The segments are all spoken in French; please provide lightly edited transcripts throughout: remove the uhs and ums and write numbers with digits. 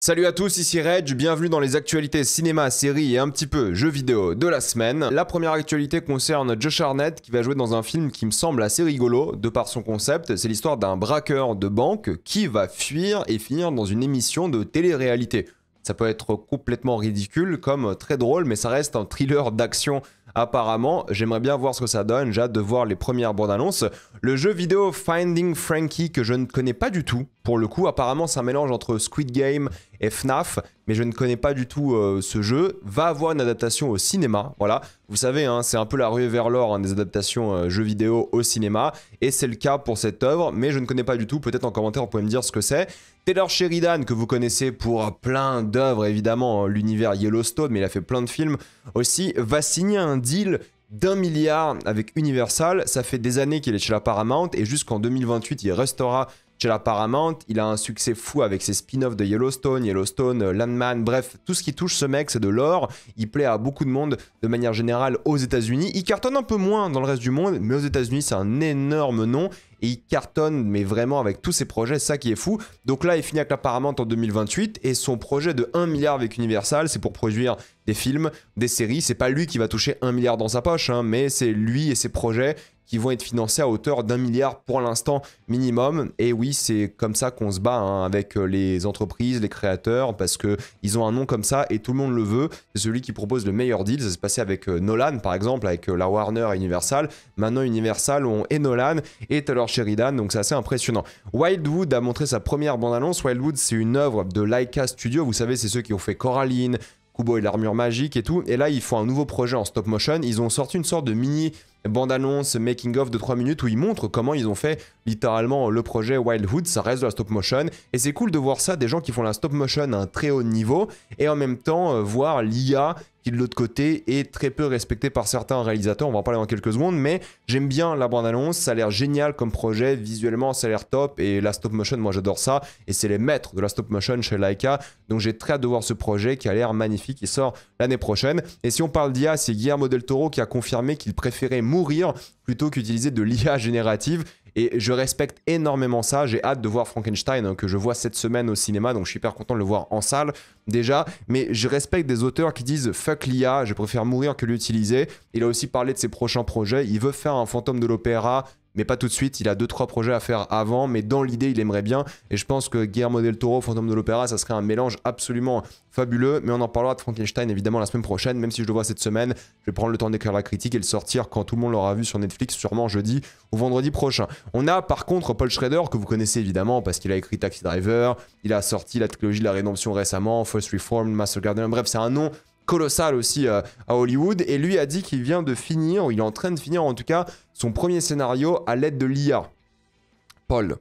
Salut à tous, ici Reg, bienvenue dans les actualités cinéma, séries et un petit peu jeux vidéo de la semaine. La première actualité concerne Josh Hartnett qui va jouer dans un film qui me semble assez rigolo de par son concept. C'est l'histoire d'un braqueur de banque qui va fuir et finir dans une émission de télé-réalité. Ça peut être complètement ridicule comme très drôle, mais ça reste un thriller d'action apparemment. J'aimerais bien voir ce que ça donne, j'ai hâte de voir les premières bandes annonces. Le jeu vidéo Finding Frankie que je ne connais pas du tout, pour le coup apparemment c'est un mélange entre Squid Game et FNAF, mais je ne connais pas du tout ce jeu, va avoir une adaptation au cinéma, voilà. Vous savez, hein, c'est un peu la ruée vers l'or des adaptations jeux vidéo au cinéma, et c'est le cas pour cette œuvre, mais je ne connais pas du tout, peut-être en commentaire vous pouvez me dire ce que c'est. Taylor Sheridan, que vous connaissez pour plein d'œuvres évidemment, l'univers Yellowstone, mais il a fait plein de films aussi, va signer un deal d'1 milliard avec Universal. Ça fait des années qu'il est chez la Paramount, et jusqu'en 2028 il restera chez la Paramount. Il a un succès fou avec ses spin-offs de Yellowstone, Landman, bref, tout ce qui touche ce mec, c'est de l'or. Il plaît à beaucoup de monde de manière générale aux États-Unis. Il cartonne un peu moins dans le reste du monde, mais aux États-Unis, c'est un énorme nom. Et il cartonne, mais vraiment avec tous ses projets, c'est ça qui est fou. Donc là, il finit avec la Paramount en 2028, et son projet de 1 milliard avec Universal, c'est pour produire des films, des séries. C'est pas lui qui va toucher 1 milliard dans sa poche, hein, mais c'est lui et ses projets qui vont être financés à hauteur d'1 milliard pour l'instant minimum. Et oui, c'est comme ça qu'on se bat avec les entreprises, les créateurs, parce qu'ils ont un nom comme ça et tout le monde le veut. C'est celui qui propose le meilleur deal. Ça s'est passé avec Nolan, par exemple, avec la Warner et Universal. Maintenant, Universal ont et Nolan et Taylor Sheridan, donc c'est assez impressionnant. Wildwood a montré sa première bande-annonce. Wildwood, c'est une œuvre de Laika Studio. Vous savez, c'est ceux qui ont fait Coraline, Kubo et l'armure magique et tout. Et là, ils font un nouveau projet en stop motion. Ils ont sorti une sorte de mini bande-annonce making-of de 3 minutes où ils montrent comment ils ont fait littéralement le projet Wildwood. Ça reste de la stop motion. Et c'est cool de voir ça, des gens qui font la stop motion à un très haut niveau et en même temps voir l'IA qui de l'autre côté est très peu respectée par certains réalisateurs. On va en parler dans quelques secondes, mais j'aime bien la bande-annonce. Ça a l'air génial comme projet. Visuellement, ça a l'air top. Et la stop motion, moi j'adore ça. Et c'est les maîtres de la stop motion chez Laika. Donc j'ai très hâte de voir ce projet qui a l'air magnifique. Il sort l'année prochaine. Et si on parle d'IA, c'est Guillermo del Toro qui a confirmé qu'il préférait mourir plutôt qu'utiliser de l'IA générative. Et je respecte énormément ça. J'ai hâte de voir Frankenstein, que je vois cette semaine au cinéma, donc je suis hyper content de le voir en salle déjà. Mais je respecte des auteurs qui disent fuck l'IA, je préfère mourir que l'utiliser. Il a aussi parlé de ses prochains projets. Il veut faire un fantôme de l'opéra, mais pas tout de suite. Il a 2-3 projets à faire avant, mais dans l'idée, il aimerait bien. Et je pense que Guillermo del Toro, Fantôme de l'Opéra, ça serait un mélange absolument fabuleux. Mais on en parlera de Frankenstein évidemment la semaine prochaine, même si je le vois cette semaine. Je vais prendre le temps d'écrire la critique et le sortir quand tout le monde l'aura vu sur Netflix, sûrement jeudi ou vendredi prochain. On a par contre Paul Schrader, que vous connaissez évidemment parce qu'il a écrit Taxi Driver. Il a sorti la trilogie de la Rédemption récemment, First Reformed, Master Garden. Bref, c'est un nom colossal aussi à Hollywood, et lui a dit qu'il vient de finir, ou il est en train de finir en tout cas, son premier scénario à l'aide de l'IA. Paul,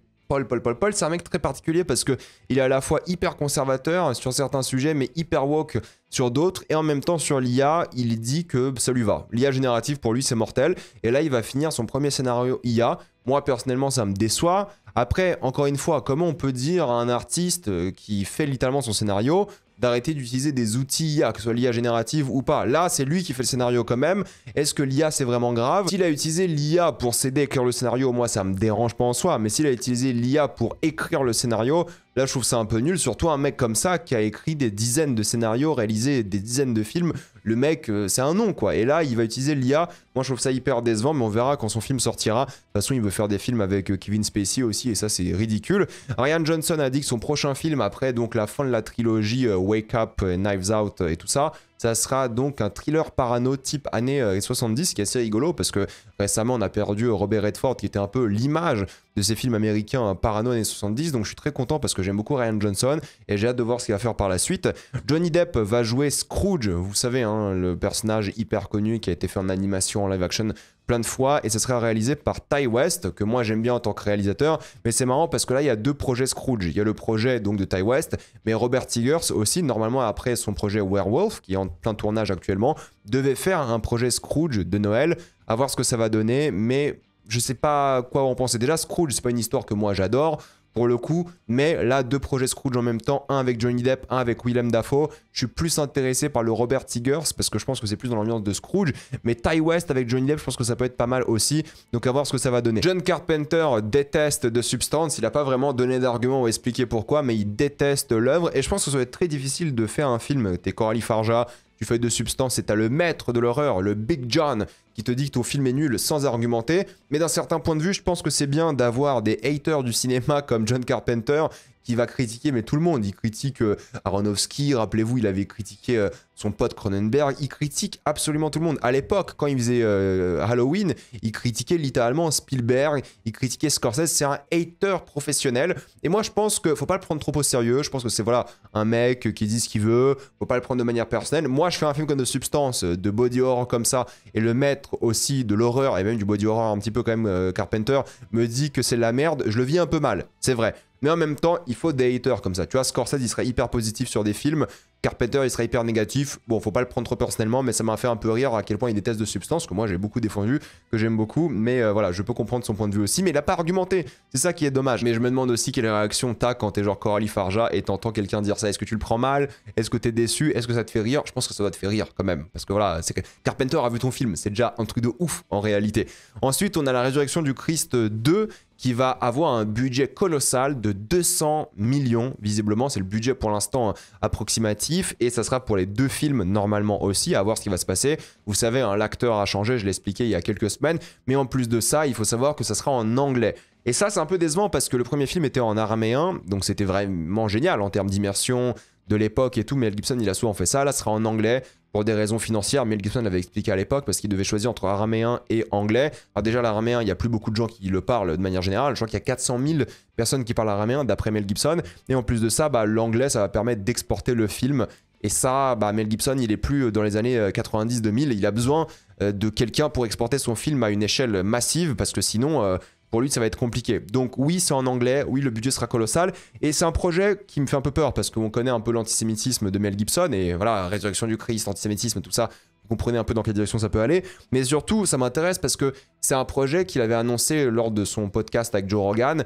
c'est un mec très particulier parce qu'il est à la fois hyper conservateur sur certains sujets, mais hyper woke sur d'autres, et en même temps sur l'IA, il dit que ça lui va. L'IA générative pour lui c'est mortel, et là il va finir son premier scénario IA. Moi personnellement ça me déçoit. Après, encore une fois, comment on peut dire à un artiste qui fait littéralement son scénario d'arrêter d'utiliser des outils IA, que ce soit l'IA générative ou pas. Là, c'est lui qui fait le scénario quand même. Est-ce que l'IA, c'est vraiment grave? S'il a utilisé l'IA pour s'aider à écrire le scénario, moi, ça me dérange pas en soi. Mais s'il a utilisé l'IA pour écrire le scénario, là, je trouve ça un peu nul. Surtout un mec comme ça qui a écrit des dizaines de scénarios, réalisé des dizaines de films. Le mec, c'est un nom, quoi. Et là, il va utiliser l'IA. Moi, je trouve ça hyper décevant, mais on verra quand son film sortira. De toute façon, il veut faire des films avec Kevin Spacey aussi, et ça, c'est ridicule. Rian Johnson a dit que son prochain film, après donc la fin de la trilogie Wake Up, Knives Out et tout ça, ça sera donc un thriller parano type années 70, qui est assez rigolo parce que récemment on a perdu Robert Redford qui était un peu l'image de ces films américains parano années 70, donc je suis très content parce que j'aime beaucoup Rian Johnson et j'ai hâte de voir ce qu'il va faire par la suite. Johnny Depp va jouer Scrooge, vous savez, hein, le personnage hyper connu qui a été fait en animation, en live action plein de fois, et ça sera réalisé par Ty West, que moi j'aime bien en tant que réalisateur, mais c'est marrant parce que là il y a deux projets Scrooge. Il y a le projet donc de Ty West, mais Robert Eggers aussi, normalement après son projet Werewolf, qui est en plein tournage actuellement, devait faire un projet Scrooge de Noël, à voir ce que ça va donner, mais je sais pas quoi en penser. Déjà, Scrooge, c'est pas une histoire que moi j'adore. pour le coup, mais là, 2 projets Scrooge en même temps, un avec Johnny Depp, un avec Willem Dafoe. Je suis plus intéressé par le Robert Eggers parce que je pense que c'est plus dans l'ambiance de Scrooge, mais Ty West avec Johnny Depp, je pense que ça peut être pas mal aussi, donc à voir ce que ça va donner. John Carpenter déteste The Substance, il n'a pas vraiment donné d'argument ou expliqué pourquoi, mais il déteste l'œuvre, et je pense que ça va être très difficile de faire un film. T'es Coralie Farja, tu fais The Substance et t'as le maître de l'horreur, le Big John, qui te dit que ton film est nul sans argumenter, mais d'un certain point de vue, je pense que c'est bien d'avoir des haters du cinéma comme John Carpenter qui va critiquer, mais tout le monde. Il critique Aronofsky, rappelez-vous, il avait critiqué son pote Cronenberg, il critique absolument tout le monde. À l'époque, quand il faisait Halloween, il critiquait littéralement Spielberg, il critiquait Scorsese, c'est un hater professionnel. Et moi, je pense qu'il ne faut pas le prendre trop au sérieux, je pense que c'est voilà, un mec qui dit ce qu'il veut, faut pas le prendre de manière personnelle. Moi, je fais un film comme de substance, de body horror comme ça, et le maître aussi de l'horreur, et même du body horror un petit peu quand même, Carpenter, me dit que c'est de la merde, je le vis un peu mal, c'est vrai. Mais en même temps, il faut des haters comme ça. Tu vois, Scorsese, il serait hyper positif sur des films. Carpenter, il serait hyper négatif. Bon, faut pas le prendre trop personnellement, mais ça m'a fait un peu rire à quel point il déteste de substance, que moi j'ai beaucoup défendu, que j'aime beaucoup. Mais voilà, je peux comprendre son point de vue aussi. Mais il a pas argumenté. C'est ça qui est dommage. Mais je me demande aussi quelle réaction t'as quand t'es genre Coralie Farja et t'entends quelqu'un dire ça. Est-ce que tu le prends mal? Est-ce que t'es déçu? Est-ce que ça te fait rire? Je pense que ça doit te faire rire quand même. Parce que voilà, c'est que Carpenter a vu ton film. C'est déjà un truc de ouf en réalité. Ensuite, on a la Résurrection du Christ 2 qui va avoir un budget colossal de 200 millions, visiblement, c'est le budget pour l'instant approximatif, et ça sera pour les 2 films normalement aussi, à voir ce qui va se passer. Vous savez, hein, l'acteur a changé, je l'ai expliqué il y a quelques semaines, mais en plus de ça, il faut savoir que ça sera en anglais. Et ça, c'est un peu décevant parce que le premier film était en araméen, donc c'était vraiment génial en termes d'immersion, de l'époque et tout, Mel Gibson, il a souvent fait ça, là, ce sera en anglais. Pour des raisons financières, Mel Gibson l'avait expliqué à l'époque parce qu'il devait choisir entre araméen et anglais. Alors déjà l'araméen, il n'y a plus beaucoup de gens qui le parlent de manière générale. Je crois qu'il y a 400 000 personnes qui parlent araméen d'après Mel Gibson. Et en plus de ça, l'anglais, ça va permettre d'exporter le film. Et ça, Mel Gibson, il est plus dans les années 90-2000. Il a besoin de quelqu'un pour exporter son film à une échelle massive parce que sinon... pour lui, ça va être compliqué. Donc oui, c'est en anglais, oui, le budget sera colossal, et c'est un projet qui me fait un peu peur, parce qu'on connaît un peu l'antisémitisme de Mel Gibson, et voilà, Résurrection du Christ, antisémitisme, tout ça, vous comprenez un peu dans quelle direction ça peut aller, mais surtout, ça m'intéresse parce que c'est un projet qu'il avait annoncé lors de son podcast avec Joe Rogan,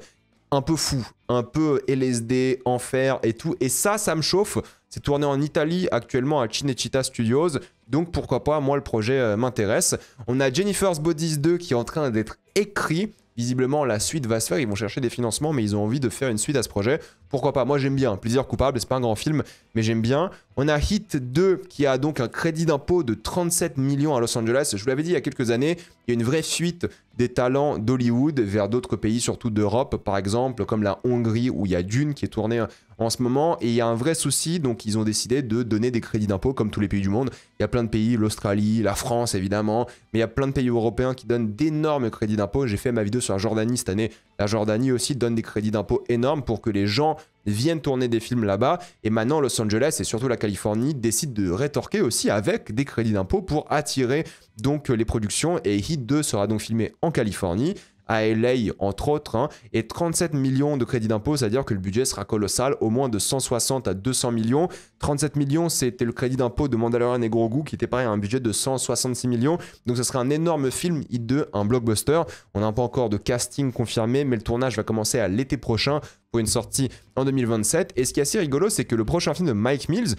un peu fou, un peu LSD, enfer et tout, et ça me chauffe. C'est tourné en Italie actuellement à Cinecittà Studios, donc pourquoi pas, moi le projet m'intéresse. On a Jennifer's Bodies 2 qui est en train d'être écrit. Visiblement, la suite va se faire, ils vont chercher des financements, mais ils ont envie de faire une suite à ce projet. Pourquoi pas? Moi, j'aime bien. Plaisir coupable, c'est pas un grand film, mais j'aime bien. On a Hit 2 qui a donc un crédit d'impôt de 37 millions à Los Angeles. Je vous l'avais dit il y a quelques années, il y a une vraie fuite des talents d'Hollywood vers d'autres pays, surtout d'Europe, par exemple, comme la Hongrie, où il y a Dune qui est tourné en ce moment. Et il y a un vrai souci, donc ils ont décidé de donner des crédits d'impôt, comme tous les pays du monde. Il y a plein de pays, l'Australie, la France, évidemment, mais il y a plein de pays européens qui donnent d'énormes crédits d'impôt. J'ai fait ma vidéo sur la Jordanie cette année. La Jordanie aussi donne des crédits d'impôt énormes pour que les gens viennent tourner des films là-bas. Et maintenant, Los Angeles et surtout la Californie décident de rétorquer aussi avec des crédits d'impôt pour attirer donc les productions. Et Hit 2 sera donc filmé en Californie, à LA entre autres, hein, et 37 millions de crédits d'impôt, c'est-à-dire que le budget sera colossal, au moins de 160 à 200 millions. 37 millions, c'était le crédit d'impôt de Mandalorian et Grogu, qui était pareil, un budget de 166 millions. Donc ce serait un énorme film, Hit 2, un blockbuster. On n'a pas encore de casting confirmé, mais le tournage va commencer à l'été prochain pour une sortie en 2027. Et ce qui est assez rigolo, c'est que le prochain film de Mike Mills,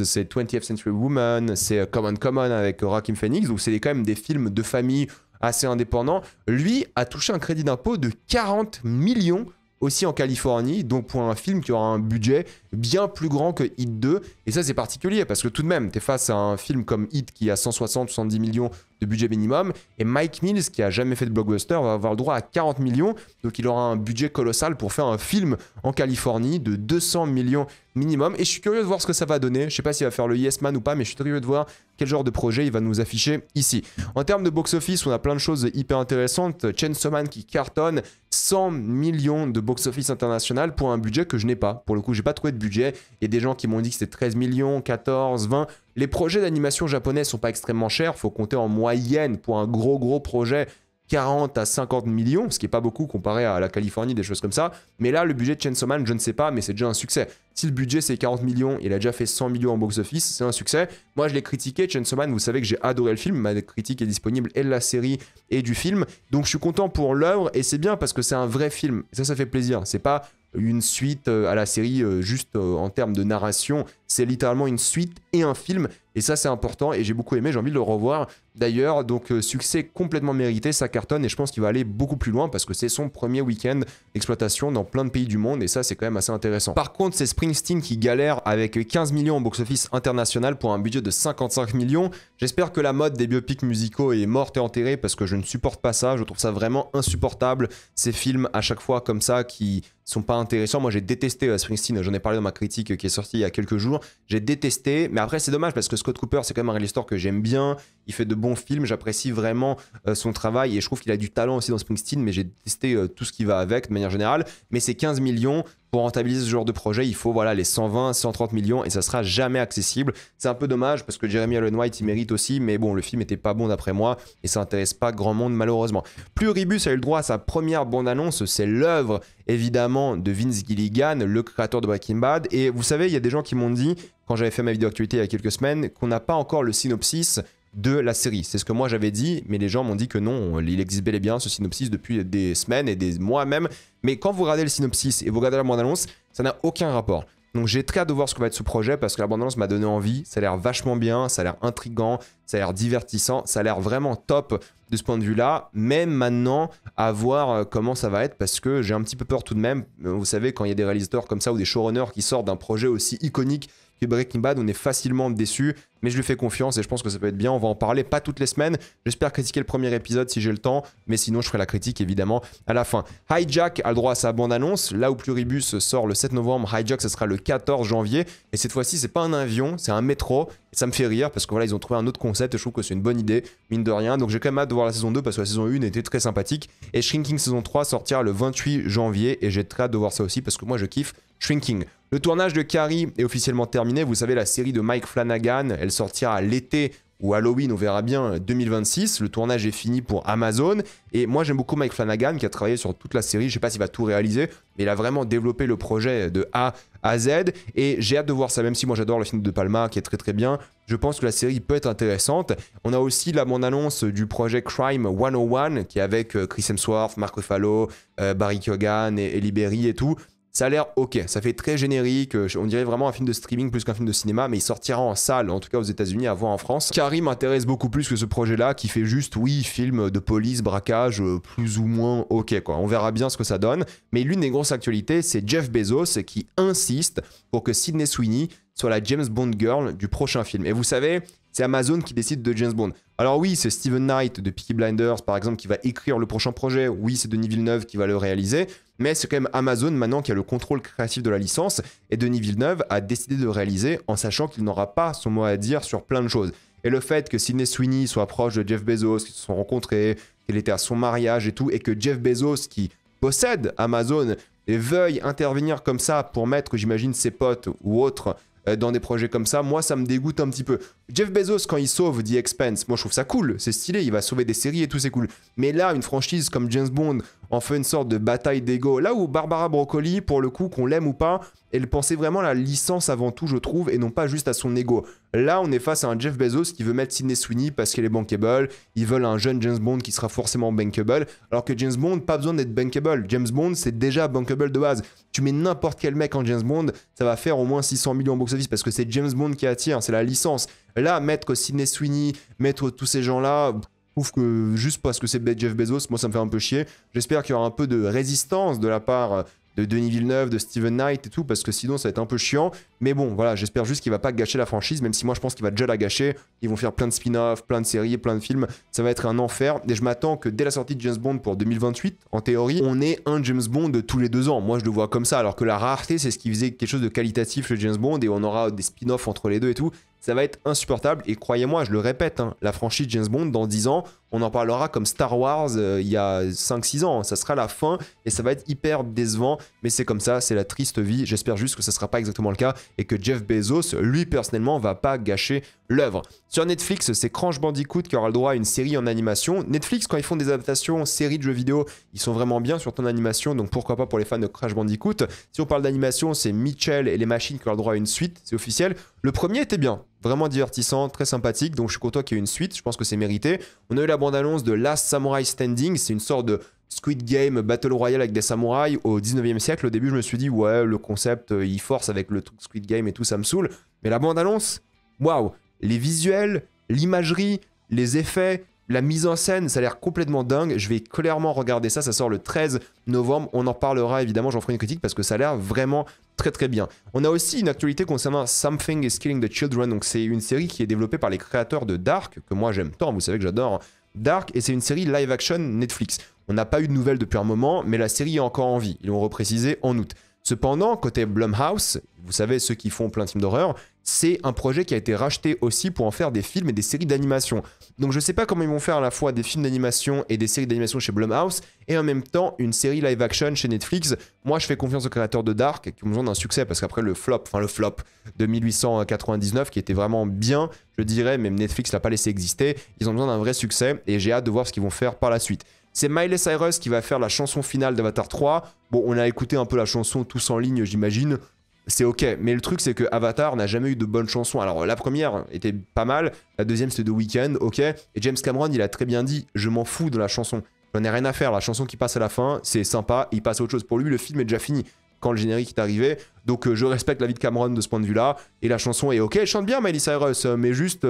c'est 20th Century Woman, c'est Common avec Joaquin Phoenix, donc c'est quand même des films de famille assez indépendant, lui a touché un crédit d'impôt de 40 millions aussi en Californie, donc pour un film qui aura un budget bien plus grand que Hit 2, et ça c'est particulier parce que tout de même, t'es face à un film comme Hit qui a 160-170 millions de budget minimum, et Mike Mills qui a jamais fait de blockbuster va avoir le droit à 40 millions, donc il aura un budget colossal pour faire un film en Californie de 200 millions minimum, et je suis curieux de voir ce que ça va donner. Je sais pas s'il va faire le Yes Man ou pas, mais je suis curieux de voir quel genre de projet il va nous afficher ici. En termes de box-office, on a plein de choses hyper intéressantes. Chainsaw Man qui cartonne 100 millions de box-office international pour un budget que je n'ai pas. Pour le coup, j'ai pas trouvé de budget. Il y a des gens qui m'ont dit que c'était 13 millions, 14, 20. Les projets d'animation japonais sont pas extrêmement chers. Faut compter en moyenne pour un gros projet 40 à 50 millions, ce qui est pas beaucoup comparé à la Californie, des choses comme ça. Mais là, le budget de Chainsaw Man, je ne sais pas, mais c'est déjà un succès. Si le budget c'est 40 millions, il a déjà fait 100 millions en box-office, c'est un succès. Moi, je l'ai critiqué, Chainsaw Man, vous savez que j'ai adoré le film, ma critique est disponible et de la série et du film. Donc je suis content pour l'œuvre et c'est bien parce que c'est un vrai film. Et ça fait plaisir. C'est pas une suite à la série juste en termes de narration, c'est littéralement une suite et un film et ça c'est important et j'ai beaucoup aimé, j'ai envie de le revoir d'ailleurs, donc succès complètement mérité, ça cartonne et je pense qu'il va aller beaucoup plus loin parce que c'est son premier week-end d'exploitation dans plein de pays du monde et ça c'est quand même assez intéressant. Par contre c'est Springsteen qui galère avec 15 millions en box-office international pour un budget de 55 millions. J'espère que la mode des biopics musicaux est morte et enterrée parce que je ne supporte pas ça, je trouve ça vraiment insupportable, ces films à chaque fois comme ça qui sont pas intéressants. Moi j'ai détesté Springsteen, j'en ai parlé dans ma critique qui est sortie il y a quelques jours, j'ai détesté, mais après c'est dommage parce que Scott Cooper c'est quand même un réalisateur que j'aime bien, il fait de bons films, j'apprécie vraiment son travail et je trouve qu'il a du talent aussi dans Springsteen, mais j'ai détesté tout ce qui va avec de manière générale, mais c'est 15 millions, pour rentabiliser ce genre de projet, il faut voilà, les 120, 130 millions et ça sera jamais accessible. C'est un peu dommage parce que Jeremy Allen White il mérite aussi, mais bon, le film était pas bon d'après moi et ça intéresse pas grand monde malheureusement. Pluribus a eu le droit à sa première bande-annonce, c'est l'œuvre évidemment de Vince Gilligan, le créateur de Breaking Bad. Et vous savez, il y a des gens qui m'ont dit, quand j'avais fait ma vidéo actualité il y a quelques semaines, qu'on n'a pas encore le synopsis de la série. C'est ce que moi j'avais dit, mais les gens m'ont dit que non, il existe bel et bien ce synopsis depuis des semaines et des mois même. Mais quand vous regardez le synopsis et vous regardez la bande-annonce, ça n'a aucun rapport. Donc j'ai très hâte de voir ce que va être ce projet parce que la bande-annonce m'a donné envie, ça a l'air vachement bien, ça a l'air intriguant, ça a l'air divertissant, ça a l'air vraiment top de ce point de vue-là, même maintenant à voir comment ça va être parce que j'ai un petit peu peur tout de même. Vous savez, quand il y a des réalisateurs comme ça ou des showrunners qui sortent d'un projet aussi iconique que Breaking Bad, on est facilement déçu, mais je lui fais confiance et je pense que ça peut être bien, on va en parler, pas toutes les semaines, j'espère critiquer le premier épisode si j'ai le temps, mais sinon je ferai la critique évidemment à la fin. Hijack a le droit à sa bande-annonce, là où Pluribus sort le 7 novembre, Hijack ce sera le 14 janvier, et cette fois-ci c'est pas un avion, c'est un métro, et ça me fait rire parce que voilà, ils ont trouvé un autre concept et je trouve que c'est une bonne idée, mine de rien, donc j'ai quand même hâte de voir la saison 2 parce que la saison 1 était très sympathique, et Shrinking saison 3 sortira le 28 janvier, et j'ai très hâte de voir ça aussi parce que moi je kiffe Shrinking. Le tournage de Carrie est officiellement terminé. Vous savez, la série de Mike Flanagan, elle sortira à l'été ou Halloween, on verra bien, 2026. Le tournage est fini pour Amazon. Et moi, j'aime beaucoup Mike Flanagan qui a travaillé sur toute la série. Je ne sais pas s'il va tout réaliser, mais il a vraiment développé le projet de A à Z. Et j'ai hâte de voir ça, même si moi j'adore le film de Palma qui est très très bien. Je pense que la série peut être intéressante. On a aussi la bande-annonce du projet Crime 101 qui est avec Chris Hemsworth, Mark Ruffalo, Barry Keoghan et Halle Berry et tout. Ça a l'air ok, ça fait très générique, on dirait vraiment un film de streaming plus qu'un film de cinéma, mais il sortira en salle, en tout cas aux États-Unis, à voir en France. Carrie m'intéresse beaucoup plus que ce projet-là, qui fait juste, oui, film de police, braquage, plus ou moins ok, quoi. On verra bien ce que ça donne. Mais l'une des grosses actualités, c'est Jeff Bezos qui insiste pour que Sydney Sweeney soit la James Bond girl du prochain film. Et vous savez, c'est Amazon qui décide de James Bond. Alors oui, c'est Steven Knight de Peaky Blinders, par exemple, qui va écrire le prochain projet. Oui, c'est Denis Villeneuve qui va le réaliser. Mais c'est quand même Amazon maintenant qui a le contrôle créatif de la licence. Et Denis Villeneuve a décidé de réaliser en sachant qu'il n'aura pas son mot à dire sur plein de choses. Et le fait que Sydney Sweeney soit proche de Jeff Bezos, qu'ils se sont rencontrés, qu'elle était à son mariage et tout, et que Jeff Bezos, qui possède Amazon, veuille intervenir comme ça pour mettre, j'imagine, ses potes ou autres dans des projets comme ça, moi ça me dégoûte un petit peu. Jeff Bezos quand il sauve The Expanse, moi je trouve ça cool, c'est stylé, il va sauver des séries et tout, c'est cool. Mais là, une franchise comme James Bond en fait une sorte de bataille d'ego, là où Barbara Broccoli, pour le coup, qu'on l'aime ou pas, elle pensait vraiment à la licence avant tout, je trouve, et non pas juste à son ego. Là, on est face à un Jeff Bezos qui veut mettre Sydney Sweeney parce qu'elle est bankable. Ils veulent un jeune James Bond qui sera forcément bankable. Alors que James Bond, pas besoin d'être bankable. James Bond, c'est déjà bankable de base. Tu mets n'importe quel mec en James Bond, ça va faire au moins 600 millions en box-office parce que c'est James Bond qui attire, c'est la licence. Là, mettre Sydney Sweeney, mettre tous ces gens-là, je trouve que juste parce que c'est Jeff Bezos, moi ça me fait un peu chier. J'espère qu'il y aura un peu de résistance de la part de Denis Villeneuve, de Steven Knight et tout, parce que sinon ça va être un peu chiant. Mais bon, voilà, j'espère juste qu'il va pas gâcher la franchise, même si moi je pense qu'il va déjà la gâcher. Ils vont faire plein de spin-offs, plein de séries, plein de films. Ça va être un enfer. Et je m'attends que dès la sortie de James Bond pour 2028, en théorie, on ait un James Bond tous les 2 ans. Moi je le vois comme ça, alors que la rareté, c'est ce qui faisait quelque chose de qualitatif chez James Bond, et on aura des spin-offs entre les deux et tout. Ça va être insupportable, et croyez-moi, je le répète, hein, la franchise James Bond, dans 10 ans, on en parlera comme Star Wars il y a 5-6 ans. Ça sera la fin et ça va être hyper décevant, mais c'est comme ça, c'est la triste vie. J'espère juste que ça sera pas exactement le cas et que Jeff Bezos, lui personnellement, va pas gâcher l'œuvre. Sur Netflix, c'est Crash Bandicoot qui aura le droit à une série en animation. Netflix, quand ils font des adaptations, séries de jeux vidéo, ils sont vraiment bien sur ton animation, donc pourquoi pas pour les fans de Crash Bandicoot. Si on parle d'animation, c'est Mitchell et les machines qui auront le droit à une suite, c'est officiel. Le premier était bien, vraiment divertissant, très sympathique, donc je suis content qu'il y ait une suite, je pense que c'est mérité. On a eu la bande-annonce de Last Samurai Standing, c'est une sorte de Squid Game Battle Royale avec des samouraïs au 19e siècle. Au début, je me suis dit, ouais, le concept, il force avec le truc Squid Game et tout, ça me saoule. Mais la bande-annonce, waouh, les visuels, l'imagerie, les effets, la mise en scène, ça a l'air complètement dingue. Je vais clairement regarder ça, ça sort le 13 novembre. On en parlera évidemment, j'en ferai une critique parce que ça a l'air vraiment très très bien. On a aussi une actualité concernant Something is Killing the Children. Donc c'est une série qui est développée par les créateurs de Dark, que moi j'aime tant, vous savez que j'adore Dark, et c'est une série live action Netflix. On n'a pas eu de nouvelles depuis un moment, mais la série est encore en vie. Ils l'ont reprécisé en août. Cependant, côté Blumhouse, vous savez, ceux qui font plein de films d'horreur, c'est un projet qui a été racheté aussi pour en faire des films et des séries d'animation. Donc je sais pas comment ils vont faire à la fois des films d'animation et des séries d'animation chez Blumhouse, et en même temps une série live action chez Netflix. Moi je fais confiance aux créateurs de Dark, qui ont besoin d'un succès, parce qu'après le flop de 1899, qui était vraiment bien, je dirais, même Netflix l'a pas laissé exister, ils ont besoin d'un vrai succès, et j'ai hâte de voir ce qu'ils vont faire par la suite. C'est Miley Cyrus qui va faire la chanson finale d'Avatar 3. Bon, on a écouté un peu la chanson tous en ligne, j'imagine. C'est ok, mais le truc c'est que Avatar n'a jamais eu de bonnes chansons. Alors la première était pas mal, la deuxième c'était The Weeknd, ok. Et James Cameron il a très bien dit, je m'en fous de la chanson. J'en ai rien à faire, la chanson qui passe à la fin, c'est sympa, il passe à autre chose. Pour lui, le film est déjà fini quand le générique est arrivé. Donc je respecte l'avis de Cameron de ce point de vue-là. Et la chanson est ok, elle chante bien Miley Cyrus, mais juste...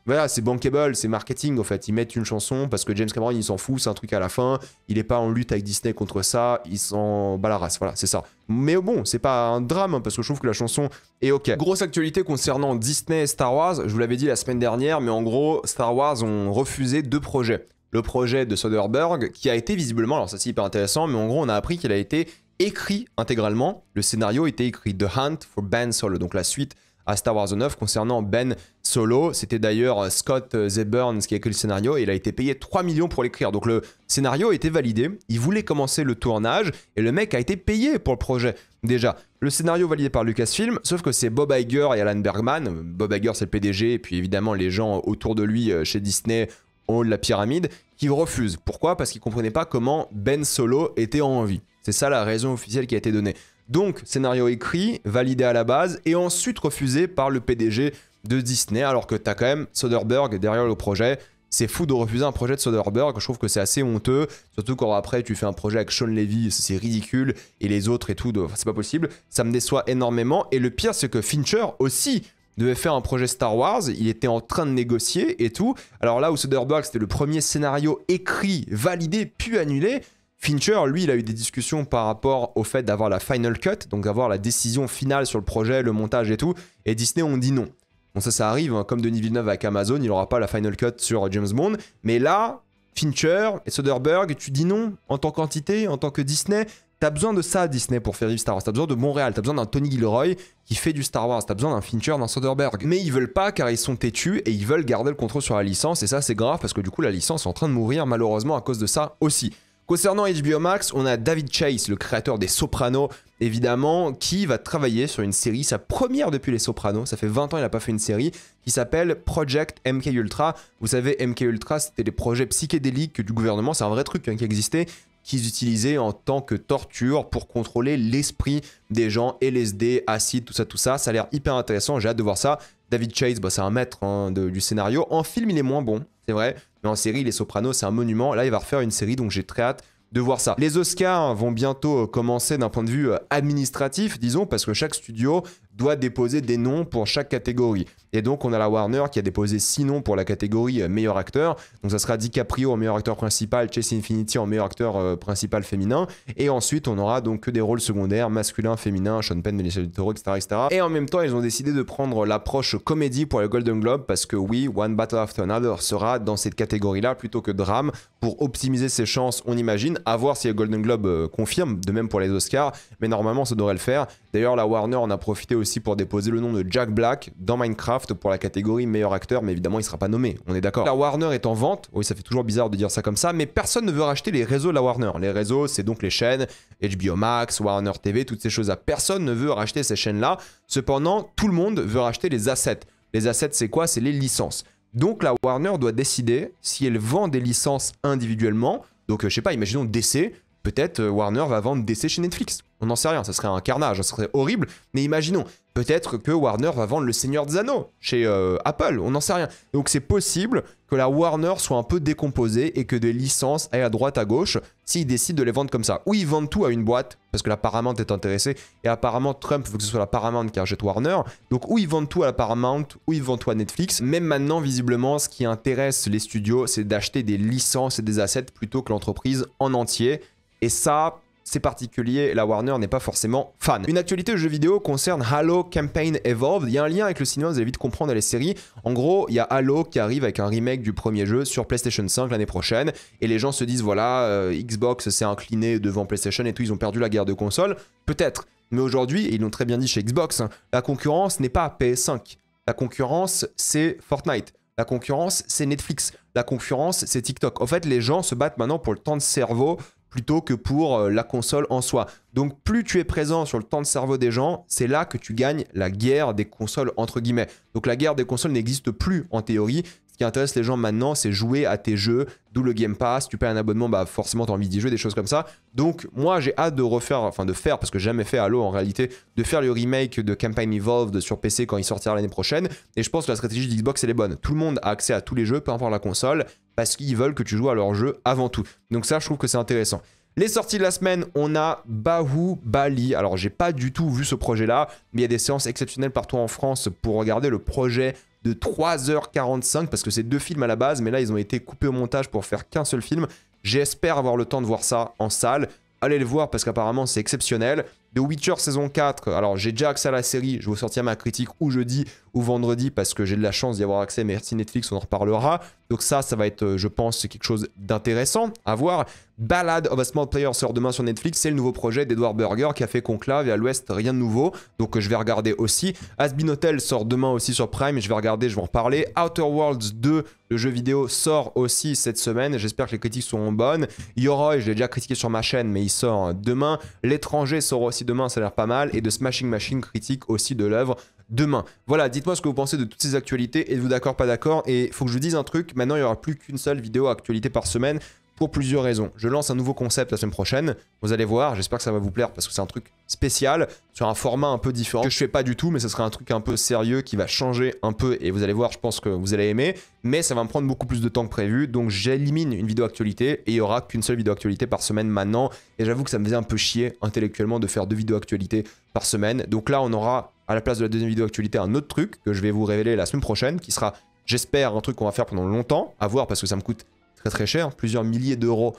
voilà, c'est bankable, c'est marketing en fait. Ils mettent une chanson parce que James Cameron il s'en fout, c'est un truc à la fin. Il est pas en lutte avec Disney contre ça, il s'en bat la race, voilà, c'est ça. Mais bon, c'est pas un drame parce que je trouve que la chanson est ok. Grosse actualité concernant Disney et Star Wars, je vous l'avais dit la semaine dernière, mais en gros, Star Wars ont refusé 2 projets. Le projet de Soderbergh qui a été visiblement, alors ça c'est hyper intéressant, mais en gros on a appris qu'il a été écrit intégralement. Le scénario était écrit The Hunt for Ben Solo, donc la suite à Star Wars 9 concernant Ben Solo. C'était d'ailleurs Scott Z. Burns qui a écrit le scénario et il a été payé 3 millions pour l'écrire. Donc le scénario a été validé, il voulait commencer le tournage et le mec a été payé pour le projet. Déjà, le scénario validé par Lucasfilm, sauf que c'est Bob Iger et Alan Bergman. Bob Iger c'est le PDG et puis évidemment les gens autour de lui chez Disney en haut de la pyramide qui refusent. Pourquoi? Parce qu'ils ne comprenaient pas comment Ben Solo était en vie. C'est ça la raison officielle qui a été donnée. Donc, scénario écrit, validé à la base, et ensuite refusé par le PDG de Disney, alors que t'as quand même Soderbergh derrière le projet. C'est fou de refuser un projet de Soderbergh, je trouve que c'est assez honteux, surtout quand après tu fais un projet avec Sean Levy, c'est ridicule, et les autres et tout, c'est pas possible. Ça me déçoit énormément, et le pire c'est que Fincher aussi devait faire un projet Star Wars, il était en train de négocier et tout. Alors là où Soderbergh c'était le premier scénario écrit, validé, puis annulé, Fincher, lui, il a eu des discussions par rapport au fait d'avoir la final cut, donc d'avoir la décision finale sur le projet, le montage et tout, et Disney ont dit non. Bon ça arrive, hein, comme Denis Villeneuve avec Amazon, il n'aura pas la final cut sur James Bond, mais là, Fincher et Soderbergh, tu dis non en tant qu'entité, en tant que Disney. T'as besoin de ça, Disney, pour faire vivre Star Wars. T'as besoin de Montréal, t'as besoin d'un Tony Gilroy qui fait du Star Wars, t'as besoin d'un Fincher, d'un Soderbergh. Mais ils veulent pas car ils sont têtus et ils veulent garder le contrôle sur la licence, et ça c'est grave parce que du coup la licence est en train de mourir malheureusement à cause de ça aussi. Concernant HBO Max, on a David Chase, le créateur des Sopranos, évidemment, qui va travailler sur une série, sa première depuis les Sopranos, ça fait 20 ans il n'a pas fait une série, qui s'appelle Project MK Ultra. Vous savez, MK Ultra, c'était des projets psychédéliques du gouvernement, c'est un vrai truc qui existait, qu'ils utilisaient en tant que torture pour contrôler l'esprit des gens, LSD, acide, tout ça, ça a l'air hyper intéressant, j'ai hâte de voir ça. David Chase, c'est un maître du scénario, en film il est moins bon, c'est vrai, mais en série, Les Sopranos, c'est un monument. Là, il va refaire une série, donc j'ai très hâte de voir ça. Les Oscars vont bientôt commencer d'un point de vue administratif, disons, parce que chaque studio doit déposer des noms pour chaque catégorie. Et donc, on a la Warner qui a déposé 6 noms pour la catégorie meilleur acteur. Donc, ça sera DiCaprio en meilleur acteur principal, Chase Infinity en meilleur acteur principal féminin. Et ensuite, on aura donc que des rôles secondaires, masculins, féminins, Sean Penn, Benicio del Toro, etc., etc. Et en même temps, ils ont décidé de prendre l'approche comédie pour les Golden Globes parce que oui, One Battle After Another sera dans cette catégorie-là plutôt que drame pour optimiser ses chances, on imagine. À voir si les Golden Globes confirment, de même pour les Oscars, mais normalement, ça devrait le faire. D'ailleurs, la Warner en a profité aussi pour déposer le nom de Jack Black dans Minecraft pour la catégorie meilleur acteur, mais évidemment il sera pas nommé, on est d'accord. La Warner est en vente, oui ça fait toujours bizarre de dire ça comme ça, mais personne ne veut racheter les réseaux de la Warner. Les réseaux c'est donc les chaînes HBO Max, Warner TV, toutes ces choses-là. Personne ne veut racheter ces chaînes-là, cependant tout le monde veut racheter les assets. Les assets c'est quoi? C'est les licences. Donc la Warner doit décider si elle vend des licences individuellement, donc je sais pas, imaginons DC, peut-être Warner va vendre DC chez Netflix. On n'en sait rien, ça serait un carnage, ça serait horrible. Mais imaginons, peut-être que Warner va vendre Le Seigneur des Anneaux chez Apple, on n'en sait rien. Donc c'est possible que la Warner soit un peu décomposée et que des licences aillent à droite à gauche s'ils décident de les vendre comme ça. Ou ils vendent tout à une boîte, parce que la Paramount est intéressée, et apparemment Trump veut que ce soit la Paramount qui achète Warner. Donc ou ils vendent tout à la Paramount, ou ils vendent tout à Netflix. Même maintenant, visiblement, ce qui intéresse les studios, c'est d'acheter des licences et des assets plutôt que l'entreprise en entier. Et ça, c'est particulier, la Warner n'est pas forcément fan. Une actualité jeu vidéo concerne Halo Campaign Evolved. Il y a un lien avec le cinéma, vous allez vite comprendre, les séries. En gros, il y a Halo qui arrive avec un remake du premier jeu sur PlayStation 5 l'année prochaine. Et les gens se disent, voilà, Xbox s'est incliné devant PlayStation et tout, ils ont perdu la guerre de console. Peut-être. Mais aujourd'hui, et ils l'ont très bien dit chez Xbox, hein, la concurrence n'est pas PS5. La concurrence, c'est Fortnite. La concurrence, c'est Netflix. La concurrence, c'est TikTok. En fait, les gens se battent maintenant pour le temps de cerveau plutôt que pour la console en soi. Donc plus tu es présent sur le temps de cerveau des gens, c'est là que tu gagnes la guerre des consoles entre guillemets. Donc la guerre des consoles n'existe plus en théorie. Ce qui intéresse les gens maintenant, c'est jouer à tes jeux, d'où le Game Pass. Tu payes un abonnement, bah forcément tu as envie d'y jouer, des choses comme ça. Donc moi j'ai hâte de refaire, enfin de faire, parce que j'ai jamais fait Halo en réalité, de faire le remake de Campaign Evolved sur PC quand il sortira l'année prochaine. Et je pense que la stratégie d'Xbox elle est bonne. Tout le monde a accès à tous les jeux, peu importe la console, parce qu'ils veulent que tu joues à leur jeu avant tout. Donc ça je trouve que c'est intéressant. Les sorties de la semaine, on a Bahubali. Alors j'ai pas du tout vu ce projet là, mais il y a des séances exceptionnelles partout en France pour regarder le projet de 3h45 parce que c'est 2 films à la base, mais là ils ont été coupés au montage pour faire qu'un seul film. J'espère avoir le temps de voir ça en salle. Allez le voir parce qu'apparemment c'est exceptionnel. The Witcher saison 4, alors j'ai déjà accès à la série, je vais vous sortir ma critique ou jeudi ou vendredi parce que j'ai de la chance d'y avoir accès, merci Netflix, on en reparlera. Donc ça va être, je pense, quelque chose d'intéressant à voir. Ballad of a Small Player sort demain sur Netflix, c'est le nouveau projet d'Edward Berger qui a fait Conclave et à l'Ouest, rien de nouveau, donc je vais regarder aussi. Has Been Hotel sort demain aussi sur Prime, je vais regarder, je vais en reparler. Outer Worlds 2, le jeu vidéo, sort aussi cette semaine, j'espère que les critiques seront bonnes. Yoroi, je l'ai déjà critiqué sur ma chaîne, mais il sort demain. L'étranger sort aussi demain, ça a l'air pas mal, et de Smashing Machine critique aussi de l'œuvre demain. Voilà, dites-moi ce que vous pensez de toutes ces actualités, êtes-vous d'accord, pas d'accord? Et il faut que je vous dise un truc, maintenant il n'y aura plus qu'une seule vidéo actualité par semaine, pour plusieurs raisons. Je lance un nouveau concept la semaine prochaine, vous allez voir, j'espère que ça va vous plaire parce que c'est un truc spécial, sur un format un peu différent, que je fais pas du tout, mais ce sera un truc un peu sérieux qui va changer un peu, et vous allez voir, je pense que vous allez aimer, mais ça va me prendre beaucoup plus de temps que prévu, donc j'élimine une vidéo actualité, et il y aura qu'une seule vidéo actualité par semaine maintenant, et j'avoue que ça me faisait un peu chier intellectuellement de faire 2 vidéos actualité par semaine, donc là on aura à la place de la deuxième vidéo actualité un autre truc que je vais vous révéler la semaine prochaine, qui sera, j'espère, un truc qu'on va faire pendant longtemps, à voir parce que ça me coûte très cher, plusieurs milliers d'euros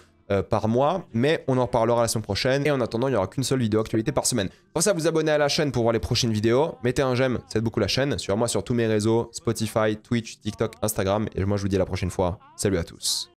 par mois, mais on en reparlera la semaine prochaine, et en attendant il n'y aura qu'une seule vidéo actualité par semaine. Pensez à vous abonner à la chaîne pour voir les prochaines vidéos, mettez un j'aime, ça aide beaucoup la chaîne, suivez-moi sur tous mes réseaux, Spotify, Twitch, TikTok, Instagram, et moi je vous dis à la prochaine fois, salut à tous.